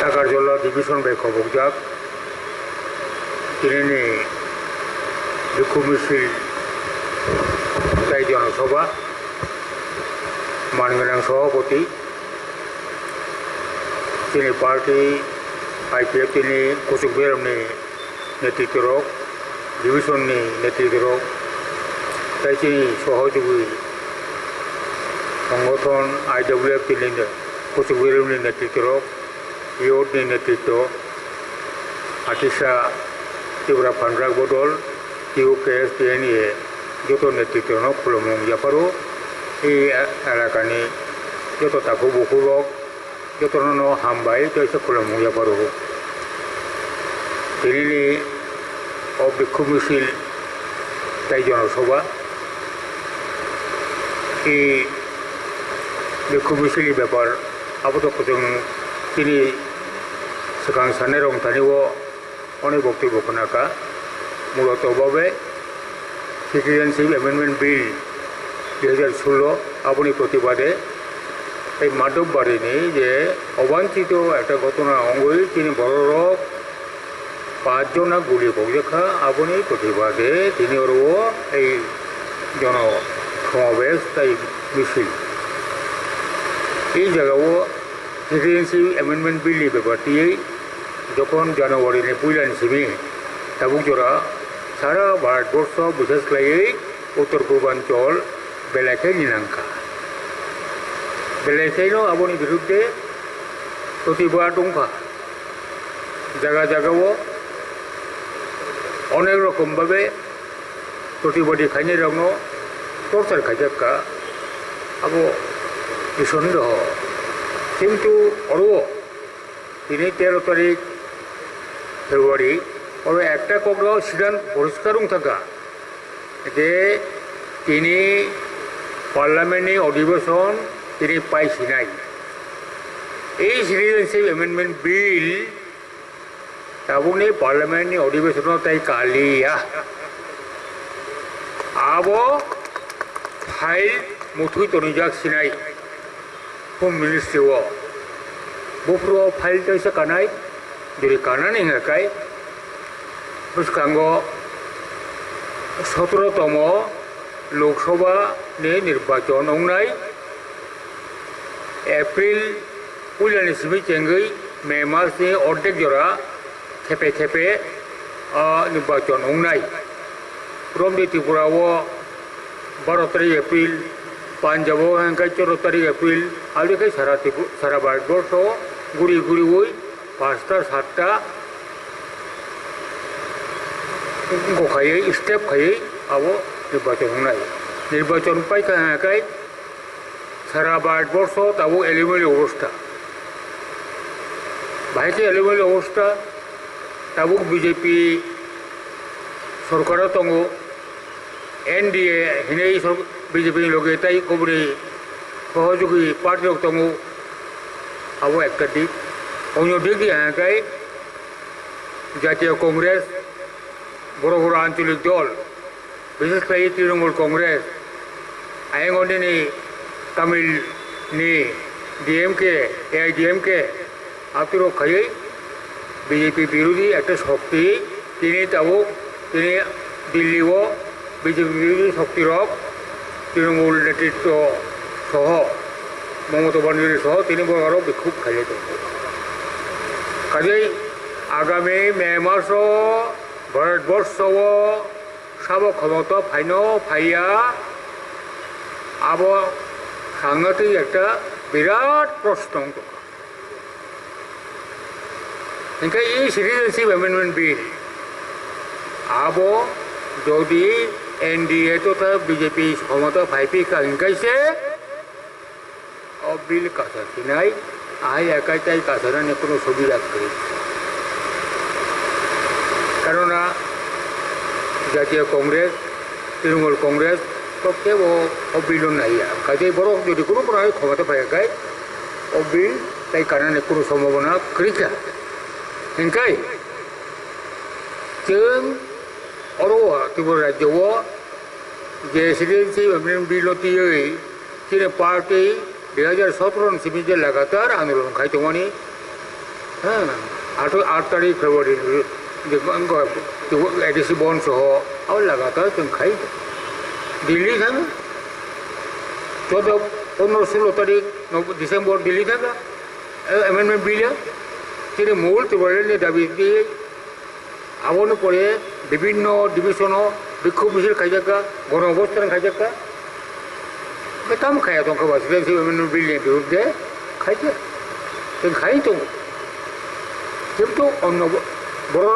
Sakarjola Division by Kobojak, Kirene, the Kumisi, Taijan Soba, Mangalang Sohopoti, Tini Party, IPFTini, Kusuberni, Netitiro, Division Netitiro, Taichi Sohoju, Kongoton, IWF Tilinda, Kusuberni Netitiro. Yod ni netito, Atisha Tibra Pandrak Bodol, TUKS TNA, Joto netito no Kulomong Yaparo, Alakani, Joto Takubu Kulok, Joto no Hambai, Joto Kulomong Yaparo. Really of the Kumisil Taijan Soba, the Kumisil Bepar, Abuto Kini sekarang sana orang tani wo, orang bukti bukan apa, mulut obabe, Citizenship Amendment Bill 2016 apuni protibade, madhub bari ni je অবাঞ্ছিত একটা ঘটনা অঙ্গই তিনি বড় 5 জনা গুলি বগেখা আপনি প্রতিবাদে তিনি ওরও এই জন সমাবেশ তাই মিছিল এই জায়গাও Citizenship Amendment Bill ব্যাপারটি যখন জানুয়ারি পুইলান সিমি তাবুক জোড়া সারা ভারতবর্ষ বিশেষ করে উত্তর পূর্বাঞ্চল বেলাকে নিনাঙ্কা বেলাইসাইনো আপনি বিরুদ্ধে প্রতিবাদ দংখা জায়গা জায়গাও অনেক রকমভাবে প্রতিবাদী খাইনি রঙ টর্চার খাইজাক্কা আবো সন্দেহ কিন্তু অরও তিনি 13 তারিখ ফেব্রুয়ারি ওর একটা কগ্রাও সিদ্ধান্ত পরিষ্কার থাকা যে তিনি পার্লামেন্টে অধিবেশন তিনি পাইছি নাই এই সিটিজেনশিপ অ্যামেন্ডমেন্ট বিল তাবুনি পার্লামেন্টে অধিবেশন তাই কালিয়া আবো ফাইল মুঠুই তনুজাক সিনাই Home Ministry wo bufro file to isa kanai diri kanan inga kai terus kanggo 17 tomo Lok Sabha ni nirbachon ongnai April pulan simi chengai May March ni ordek jora kepe nirbachon ongnai from di Tripura wo 12 April পাঞ্জাবও হ্যাঙ্কাই 14 তারিখ April আলিকাই সারা ভারতবর্ষ গুড়ি গুড়ি ওই 5টা 7টা গোখাইয়ে step খাইয়ে আবো নির্বাচন নাই নির্বাচন পাইকা হ্যাঙ্কাই সারা ভারতবর্ষ তাবো এলিমেলি অবস্থা ভাইকে এলিমেলি অবস্থা তাবুক বিজেপি সরকারও তঙ্গ NDA হিনেই বিজেপি লোকে তাই কবরি সহযোগী পার্টি তঙ্গ আবো একটা দিক অন্য দিক দিয়ে হ্যাঁ জাতীয় কংগ্রেস বড় বড় আঞ্চলিক দল বিশেষ করে তৃণমূল কংগ্রেস আইনগণিনী তামিল নি ডিএমকে AIDMK আতিরো খাইয়ে বিজেপি বিরোধী একটা শক্তি তিনি দিল্লিও বিজেপি বিরোধী শক্তির তৃণমূল নেতৃত্ব সহ মমতা ব্যানার্জি সহ তিনি বড় বিক্ষোভ খাইয়ে দেব কাজেই আগামী মে মাস ভারতবর্ষ সার্বক্ষমতা ফাইয়া আব সাংঘাতিক একটা বিরাট প্রশ্ন এই সিটিজেনশিপ অ্যামেন্ডমেন্ট বিল আব যদি NDA তথা বিজেপি ক্ষমতা ফাইপি কাহিংকাইছে বিল কাছাকি নাই আই একাই তাই কাছারানে কোনো সুবিধা করি কেননা জাতীয় কংগ্রেস তৃণমূল কংগ্রেস পক্ষে ও বিল নাই কাজে বড় যদি কোনো প্রকার ক্ষমতা পাইকাই ও বিল তাই কারণে কোনো সম্ভাবনা করিকা হিংকাই जों अरवा त्रिपुरा राज्यों जे सिटीजनशिप अमेंडमेंट बिल तीन पार्टी 2017 से लगातार आंदोलन खाई হ্যাঁ 8 तारीख फेब्रुआरी एडिसी बॉन्ड सह और लगातार जों खाई दिल्ली था 14 15 16 तारीख डिसेम्बर दिल्ली था एमेंडमेंट बिल তিনি মূল ত্রিপুরার দাবি দিয়ে আবনো পরে বিভিন্ন ডিভিশন বিক্ষোভ মিছিল খাইজাকা গণ অবস্থান খাইজাকা বেতাম খায়া দंखा প্রেসিডেন্সি এমেন্ডমেন্ট বিলের বিরুদ্ধে খাইছে जों খাই তো কিন্তু অন্য বড়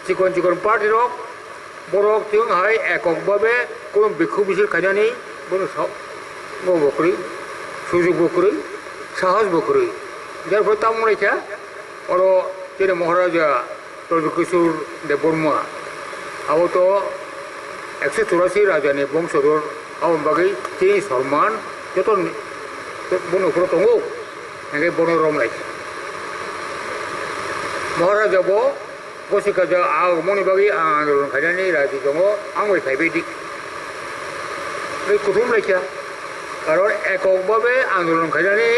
চিকন চিকন পার্টির বড় जोंहाय এককভাবে কোনো বিক্ষোভ মিছিল খাইজানি কোনো বকরি সুযোগ বকরি সাহস বকরি যার ফলে তাম রেখা और जेरै महाराजा प्रभुकिशोर देबबर्मा अब तो 184 राजानि बंशधर अब बागै तिनि सलमान जत बन'फोर दङ एंगे बन'रम लायखि महाराजाबो गसिकाजा आगमनि बागै आन्दोलन खालामनानै राजि दङ आं फायबायदि बे कुथुम लायखिया कारण एककभावे आन्दोलन खालामनानै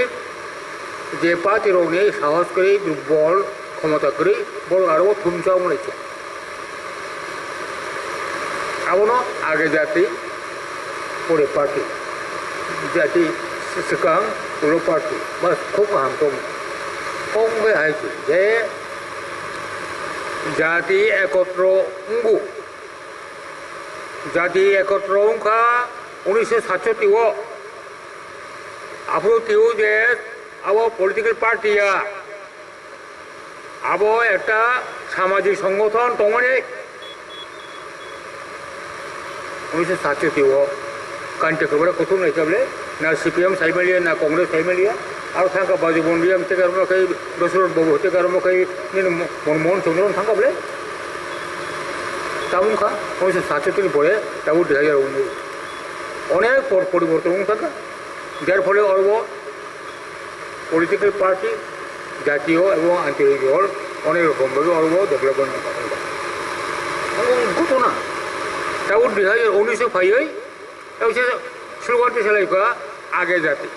যে পার্টির সাহস করে দুর্বল ক্ষমতা করে বড় আরো থুমচাও মনেছে আবনো আগে জাতি পরে পার্টি জাতি সিকাং পুরো পার্টি বাস খুব হামতম কমবে হাইছে যে জাতি একত্র উঙ্গু জাতি একত্র উঙ্খা 1967 আপনি কেউ যে अब पलिटिकल पार्टिया अब एक सामाजिक संगठन तंगने 1967 कांटे खबर कथम नहीं बोले ना CPM साइमेलिया ना कांग्रेस साइमेलिया और थांका बाजू बंडिया मिते कारण कई दशरथ बाबू होते कारण कई मनमोहन चंद्रन थांका बोले तामुखा 1967 परे ताबू 2019 अनेक परिवर्तन थाका जार फले और पलिटिकल पार्टी जातीय और आंतरिक अनेक रकम भावे और डेभलपमेंट घटना तब 2019 फाइए स्लोगान चलाइका आगे जाति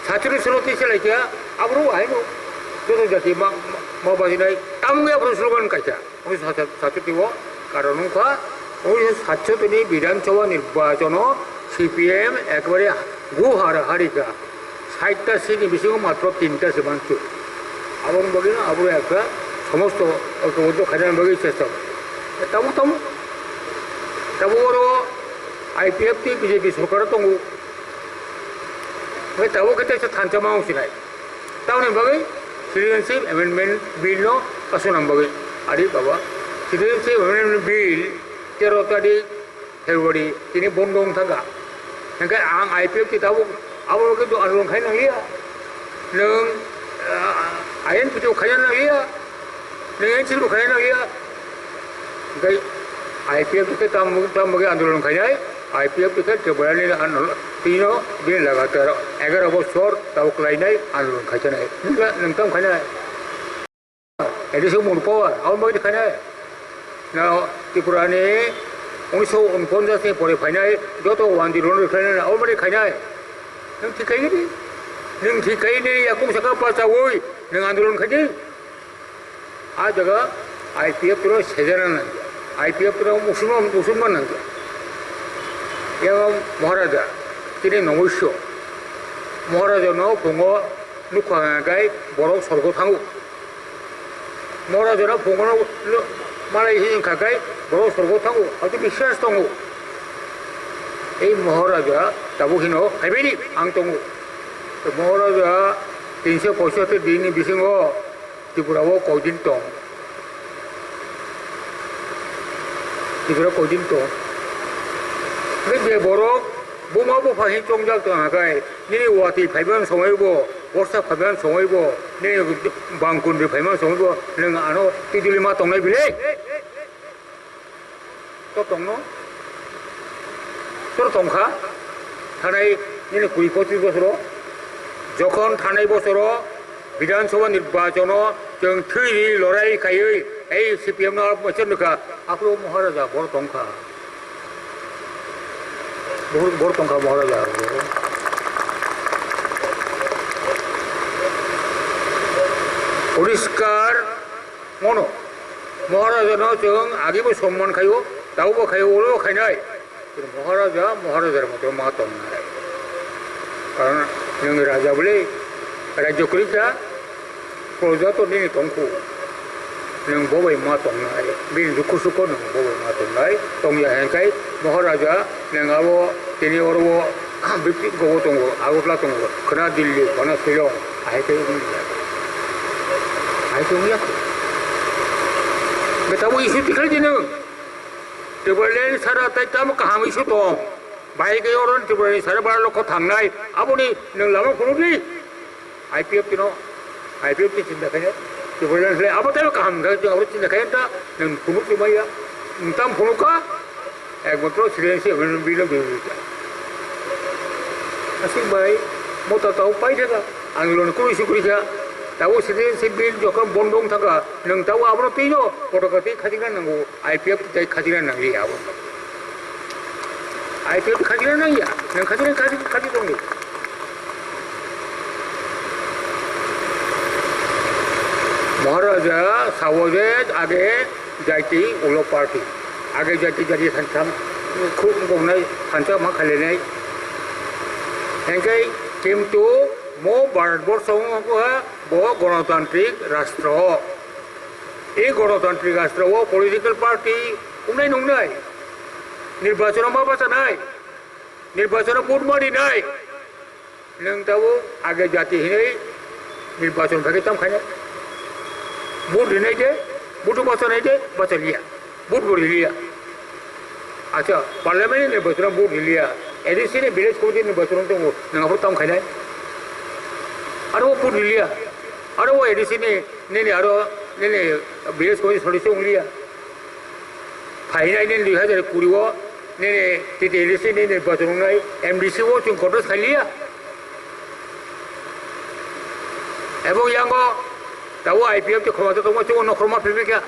छात्र स्लोती चलाइका अब आएनो जो जाति माबाजिनाय तामुगे अब स्लोगान काचा 1967 कारण 1967 विधानसभा निर्वाचन CPM एकबारे गुहारिका 60টা সিট বিশেষ মাত্র 3টা সিমান্ত আবন বগি না আবু একটা সমস্ত ঐক্যবদ্ধ খাজানা বগি চেষ্টা তাবু তাবু তাবু ওর IPFT বিজেপি সরকার দङ बै ताबु खेते थानचामा उसिनाय तावनि बगै सिटिजेनशिप एमेंडमेंट बिल नो कसुनाम बगै आदि बाबा सिटिजेनशिप एमेंडमेंट बिल 13 तारिख फेब्रुआरी तिनि बन्दं थागा नंखाय आं IPFT ताबु अब तो आंदोलन खाई नांलिया नों आयेन पुजो खाई नांलिया नों एनसिल खाई नांलिया ओमफ्राय IPF के ताम बगे आंदोलन खाई IPF के त्रिपुरानि आंदोलन तीनो दिन लगातार 11 बছর ताव खालायनाय आंदोलन खायनाय नोंथां खायनाय एडिसो मनपावार आव बगे खायनाय ना त्रिपुरानि 1949 नि परे फायनाय जतो आंदोलन खायनाय आव बगे खायनाय नों ठिकायनि याकुम सका पाचावै नों आंदोलन खायदि आ जगह IPF तो सेजना नांगौ IPF तो मुसलमान नांगौ याव महाराजा तिनि नमस्यो महाराजानो फुङो नुखागाय बर' स्वर्ग थाङो महाराजानो फुङो मालाय हिंखागाय बर' स्वर्ग थाङो आरो बिश्वास दङ এই महाराजा दाबुखिनो फायबायदि आं दङ महाराजा 375 दिननि बिसिङाव त्रिपुरायाव कयदिन दं त्रिपुरायाव कयदिन दं बे बर' बुमा बुफाहि चंजाक दङाखाय दिनै वाति फायबान समायबो वर्षा फायबान समायबो दिनै बांकुन्ड्रि फायबान समायबो नों आनो तिदिलि मा दंनाय बिले तो दङ তোর সংখ্যা থানায় 20-25 বছর যখন থানায় বছর বিধানসভা নির্বাচন जों थैनि लड़ाई खायै এই CPM ना मोनसेनोखा आखु महाराजा बर संख्या बहुत बर संख्या महाराजा পরিষ্কার মনো মহারাজানো जों आगेबो सम्मान खायो दाउबो खायो ओलो खायनाय महाराजा महाराजार मतो मा दंनाय कारण नों राजा बोले राज्य करिखा प्रजा तो दिनै दंखौ नों बबाय मा दंनाय बे दुखु सुख नों बबाय मा दंनाय दंया हेंखाय महाराजा नोंआबो दिनै अरबो बिब्दि गबो दङ आगोब्ला दङ खोना दिल्ली खोना Shillong आहायखै आहायखै Betamu isu tikal jenu, tiba-tiba sara tajam kaham isu dong. Baik orang tiba-tiba sara baru lokot hangai, abu ni neng lama kuno ni, IPF tu no, IPF tu cinta kaya, tiba-tiba sara abu tahu kaham kaya, abu cinta kaya ta, neng kuno tu maya, entam kuno ka, ekmatro silensi abu bilang bilang. Asyik baik, mau tahu pai jaga, anggulan kuno isu kuno kaya. Tahu silensi bil jokam bondong thaga, neng tahu abu tu itu, fotokopi kajian nenggu, IPF tu kajian nenggi abu. IPF tu kajian nenggi ya, neng kajian dong ni. Maharaja Sawajet age jati ulo party, age jati jadi hancam, khum gongnai hancam mak khalenai. Engkai kim tu mo Bharatvarsh वो गणतांत्रिक राष्ट्र ये गणतांत्रिक राष्ट्र वो political party उन्नाय नंगनाय निर्वाचन मा बाचानाय निर्वाचन vote मारिनाय नों ताबो आगे जाति हिनै निर्वाचन भागे तामखायनाय भोट हिनै दे भोट बाचानाय दे बाचालिया भोट बरिलिया अच्छा पार्लियामेंट निर्वाचन भोट हिलिया एडिसिनि विलेज कमिटि निर्वाचन दङ नोंहाबो तामखायनाय आरो वो पूर्ण लिया आरो वो एडिसी ने आरो ने बीएस को सदस्य उंगलिया फाइनाल ने 2020 वो ने टीटी एडिसी ने निर्वाचन उंगलाई एमडीसी वो जों कटस खालिया एबो यांगो तावो आईपीएफ तो खमातो तो जों नखरमा फिबे क्या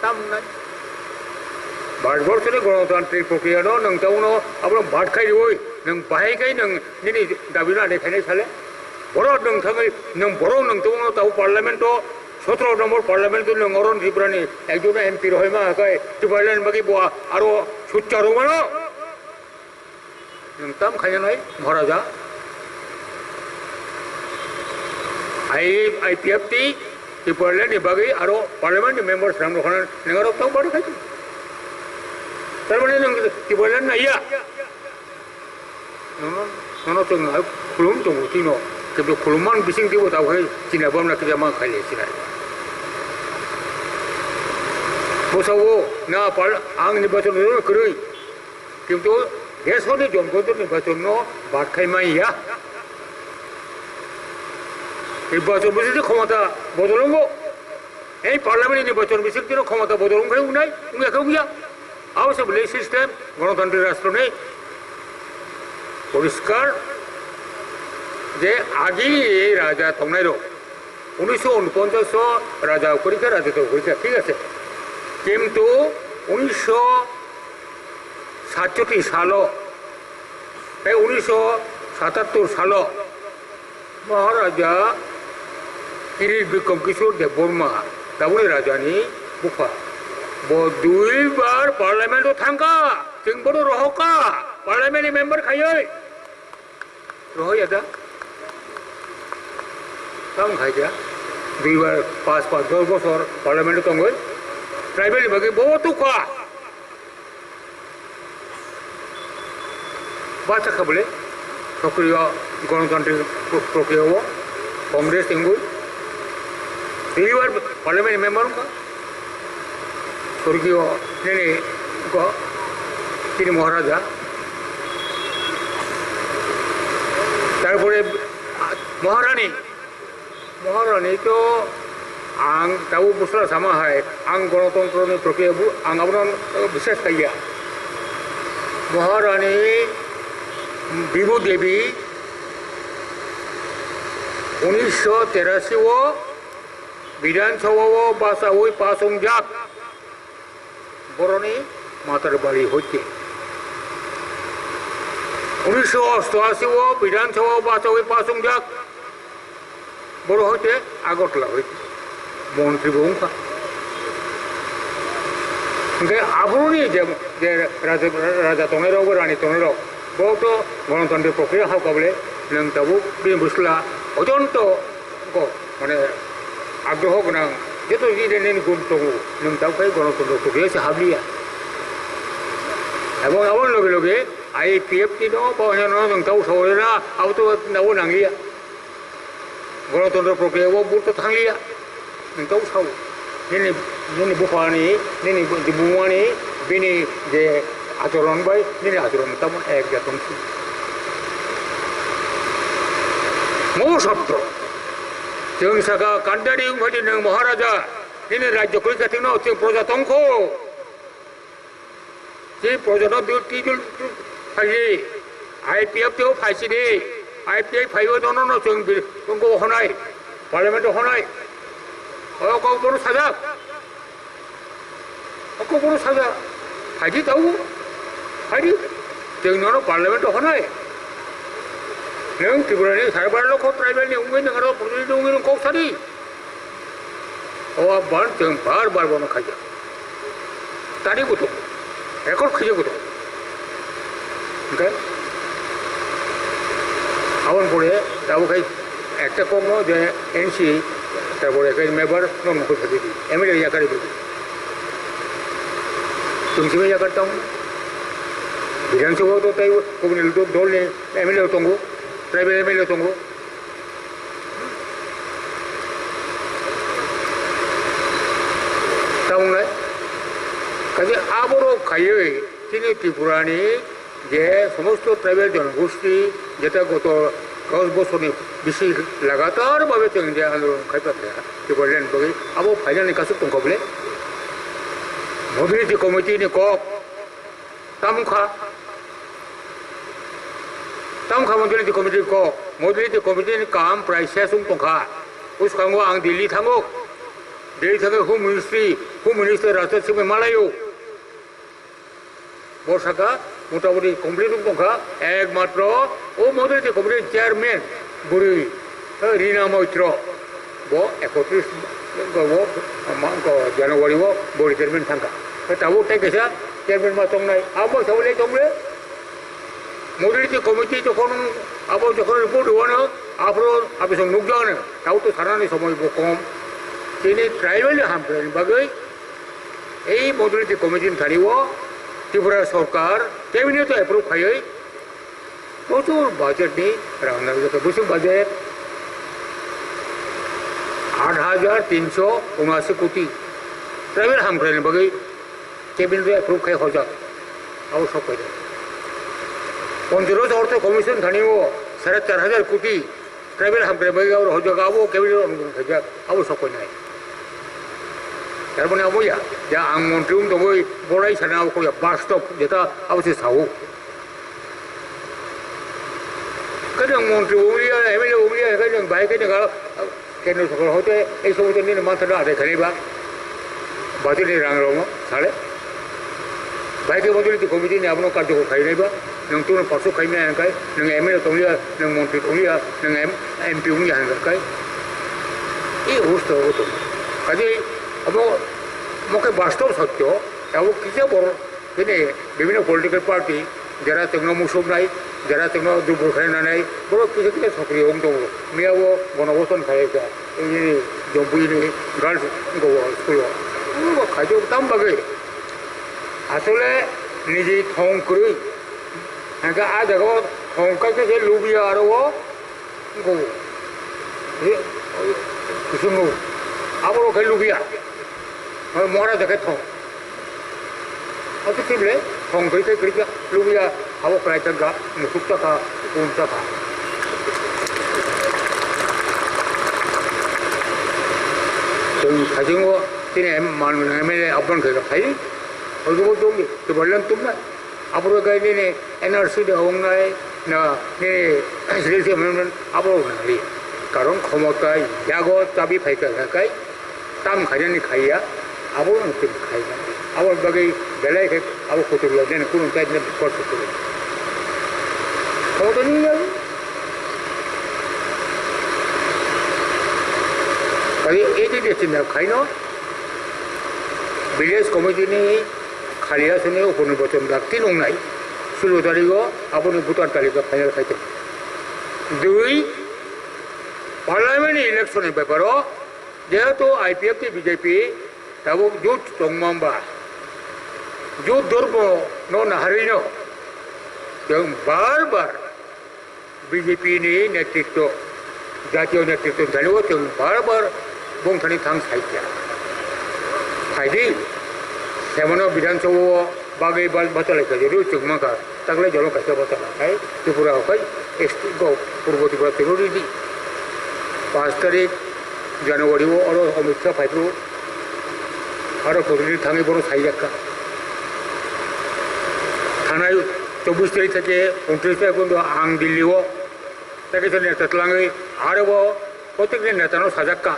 ताम ना भारतवर्ष ने गणतांत्रिक प्रक्रिया नो नों तावनो आबो भाट खाइ ओय नों बाहाय खाइ नों ने दाबिना देखायनाय साले बरो नोंथाङै नों बर' नोंथांनाव दाउ पार्लियामेन्टआव 17 नम्बर पार्लियामेन्ट नों अरन त्रिपुरानि एकजन एमपि रहायमा हाखाय त्रिपुरानि बागै बहा आरो सुच्चारमोन नों ताम खायनाय महाराजा आईपीएफ टी त्रिपुरानि बागै आरो पार्लियामेन्ट मेम्बार्स रामनो खान नोंगारो ताव बार खाय तारमाने नों त्रिपुरानि नाया नों जों खुलुम दङ तिनो কিন্তু খুলমান বিসিং দিব তাও হয় চিনা বামনা কি জামা খাইলে চিনাই বসাও না পার আং নির্বাচন করি কিন্তু দেশনি জনগণ নির্বাচন বাদ খাইমাইয়া নির্বাচন বিসিং ক্ষমতা বদলঙ্গ এই পার্লামেন্ট নির্বাচন বিসিং ক্ষমতা বদলঙ্গ উনাই উনাকে গিয়া আবশ্যক বলে সিস্টেম গণতান্ত্রিক রাষ্ট্র নেই পরিষ্কার যে আগে রাজা তংনাইর 1949 রাজা করিখা রাজত্ব করিখা ঠিক আছে কিন্তু 1967 সাল 1977 সাল মহারাজা কিরিট বিক্রম কিশোর দেববর্মা দাবুনি রাজানি বুফা দুইবার পার্লামেন্টও থাকা जोंबो रहका पार्लियामेंट मेम्बर खायो रह आदा कम खाइजा दुईबार 5-10 बছর पार्लियामेंट दंग ट्राइबल बागै बहुत का बाचा खाबले सक्रिय गणतांत्रिक प्रक्रिया कांग्रेस इंगुल दुईबार पार्लियामेंट मेम्बर का स्वर्गीय नेने তিনি মহারাজা তারপরে মহারানী মহারানী তো आं दाउ बुसरा सामा है आं गणतंत्र प्रक्रिया आं आपन विशेष कहिया महारानी बिबु देवी 1983 विधानसभा बासावै पासंजाक बरनी मातार बाड़ी होते 1988 विधानसभा बासावै पासंजाक बड़ होते आगरतला होते মন্ত্রী বহুকা ओमफ्राय आबुनि जे राजा तंनायरावबो रानि तंनायराव बहुत गणतंत्र प्रक्रिया हावकाबले नों दाबो बे बुस्थुला अत्यंत माने आग्रह गोनां जेथ' जिनि गुण दङ नों दावहाय गणतंत्र प्रक्रियासो हाबलिया এবং আমার লগে লগে IPF টি নো বা অন্য নং তাও সরে না আও তো নাও নাংলিয়া গণতন্ত্র প্রক্রিয়াও বুট থাংলিয়া নং তাও সাও নেনে নেনে বুফানি নেনে দিবুমানি বিনি যে আচরণ বাই নেনে আচরণ তেমন এক জাতন মৌ সত্য जों साका कान्दारि उमफादि नों महाराजा नेने राज्य कलिकाथिं नो जों प्रजातंख जे प्रजानो टिजुल फाइजे IPF तेव फाइसिदे IPF फाइव दनो नो जों जोंखौ हनाय पार्लियामेन्ट हनाय अको बरो साजा फाइदि दाउ फाइदि जोंनो पार्लियामेन्ट हनाय नों त्रिपुरानि सारबारल' खौ ट्राइबेलनि उंगै नोंहारो पुलिसनि उंगै नों कौसारि अ बार जों बार बार बनो खाया तारि गथ' रेकर्ड खैजे गथ' ओमफ्राय आवन पड़े दाबो खाय একটা কম যে NC তারপরে একটা মেম্বার নন মুখ থাকে দি MLA ইয়াকারি দিদি তুমি সিমে ইয়াকারতাম বিধানসভা তো তাই কমিউনিটি তো দল ने MLA তঙ্গো ट्राइबल MLA तंगो तामुंनाय काजे आबरो खायै तिनि त्रिपुरानि जे समस्त ट्राइबल जनगोष्ठी जेटा गत 10 বছরनि बेसि लगातार भावे जों जे आन्दोलन खायफाया त्रिपुरानि बागै आबो फाइनालनि कासु तंखबले मोबिलिटी कमिटिनि कक तामुखा तंखा मोबिलिटी कमिटि को मोबिलिटी कमिटि काम प्राय सेसुं तंखा उसखांगो आं दिल्ली थांगो होम मिनिस्टार राजनाथ सिंह मालायो बरसाका मोटामुटी कमप्लीट तंखा एकमात्र ओ मोबिलिटी कमिटि चेयरमैन बुरी रीना मैत्र वो 31 জানুয়ারি वो बोरी चेयरमैन थांखा ताबो कैसा चेयरमैन मा तंनाय आबो सावले तंले मोबिलिटी कमिटि যখন আবার যখন রিপোর্ট হওয়ানো আপনার আপনি নুকজানো তাও তো সারানি সময় কম তিনি ট্রাইবেল হামপ্রেন বাগৈ এই মোবিলিটি কমিটি থানিও ত্রিপুরা সরকার ক্যাবিনেট অ্যাপ্রুভ খাই প্রচুর বাজেট নি রান্না বসে বাজেট 8,379 কোটি ট্রাইবেল হামপ্রেন বাগৈ ক্যাবিনেট অ্যাপ্রুভ খাই হজা আও সব কই पंचरस अर्थ कमिशन थानियो 4,500 कोटी ट्राइबल हामप्रे बागै और हजगा आबो कैबिनेट अनुगुण खाजा आबो सको नाय तारमाने आबो या जा आं मन्त्रि दंगै बराय साना आबो या बास्तव जेता आबो से सावो कदं मन्त्रि उरिया MLA उरिया कदं बाइक ने केन्द्र सरकार होते এই সমস্ত নিয়ে মাথাটা আদে খানিবা বাজেটে রাংরম সাড়ে বাইকে মোবিলিটি কমিটি ने आपनो कार्यखौ खाय नायबा नों तो पासो खायनो हांखाय नों MLA तंलिया नों मन्त्रि तंलिया नों MP उंलिया हांखाय ए अवस्था होतो काजे अब मके वास्तव सत्य अब किसे बर बेने विभिन्न पॉलिटिकल पार्टी जरा तंगनो मुसुब नाय जरा तंगनो दुबुर खायनानै बर किसे किसे सक्रिय दङ मियावो गणबसन खायगा ए जम्बुनि गार्लस गो स्कुल खायजो दाम बागै আসলে নিজে থং করি একা আ জায়গা থংকাইতে যে লুবিয়া আর ও গো কিছু নো আবার ওকে লুবিয়া মরা দেখে থং অত কিবলে থং কইতে কইতে লুবিয়া আবো প্রায় টাকা মুকুট টাকা কোন টাকা তো খাজিও তিনি MLA আপন কইরা খাই 얼굴 좀 벌런 뚱나 앞으로 가야되네 NRC도 홍나에 나 네 실세 하면 앞으로 가리 가론 코모까이 야고 잡이 파이까 가까이 땀 가려니 가이야 앞으로는 좀 가이야 앞으로 가게 벨라이 앞으로 고쳐려 되는 그런 까지는 벌써 그래 어떠니냐 Kali ini dia cina kaino village committee ni khalia suni upon bottom dakti nong nai sulu dari go apun butar tali ka final kaite dui parliament election e beparo jehetu IPF ti BJP tabu jut tongmamba jut dorbo no naharino yang bar BJP ni netitto jatiyo netitto dhaliwo yang bar bong thani thang saitya Haidi, semono bidan cowo bagai bal batal lagi jadi cuma kan, tak lagi jalan kasih batal, itu pura apa? Go purbo tiba teruri di, 5 तारीख Januari वो और अमित शाह फाइटू, और कोई थाने बोलो side का, थाना 24 तारीख तक 29 तारीख को आंग दिल्ली वो, ताकि तो नेता तलांगे, आरे वो कोई के नेता नो साजक का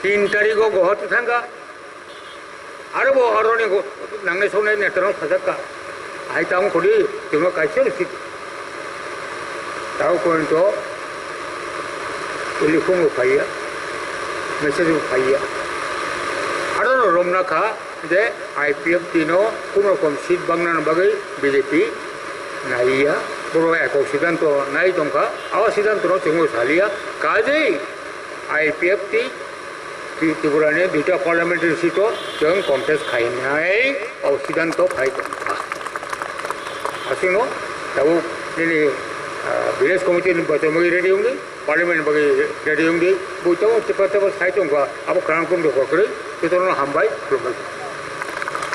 3 तारीख को गुवाहाटी थांगा आरो वो अरणी को नांगे सोने नेटरों सजका आई ताऊ खोली तुम कैसे लिखी ताऊ कौन तो टेलीफोन उठाइया मैसेज उठाइया आरो रोमना का जे IPF तीनों कुमरो कम सीट बंगना बगै BJP नाइया बोलो एको सिद्धांत तो नाइ तोंका आवा सिद्धांत तो चुंगो सालिया काजे IPF ती त्रिपुरा ने दूसरा पार्लियामेंट्री सीटों जंग कॉन्टेस्ट खाई और सिद्धांत तो खाई असिनो तब ये विलेज कमिटी ने बच्चों में रेडी होंगे पार्लियामेंट में रेडी होंगे वो तो चिपक चिपक साइटों का अब क्रांकुम देखो करे तो ना हम भाई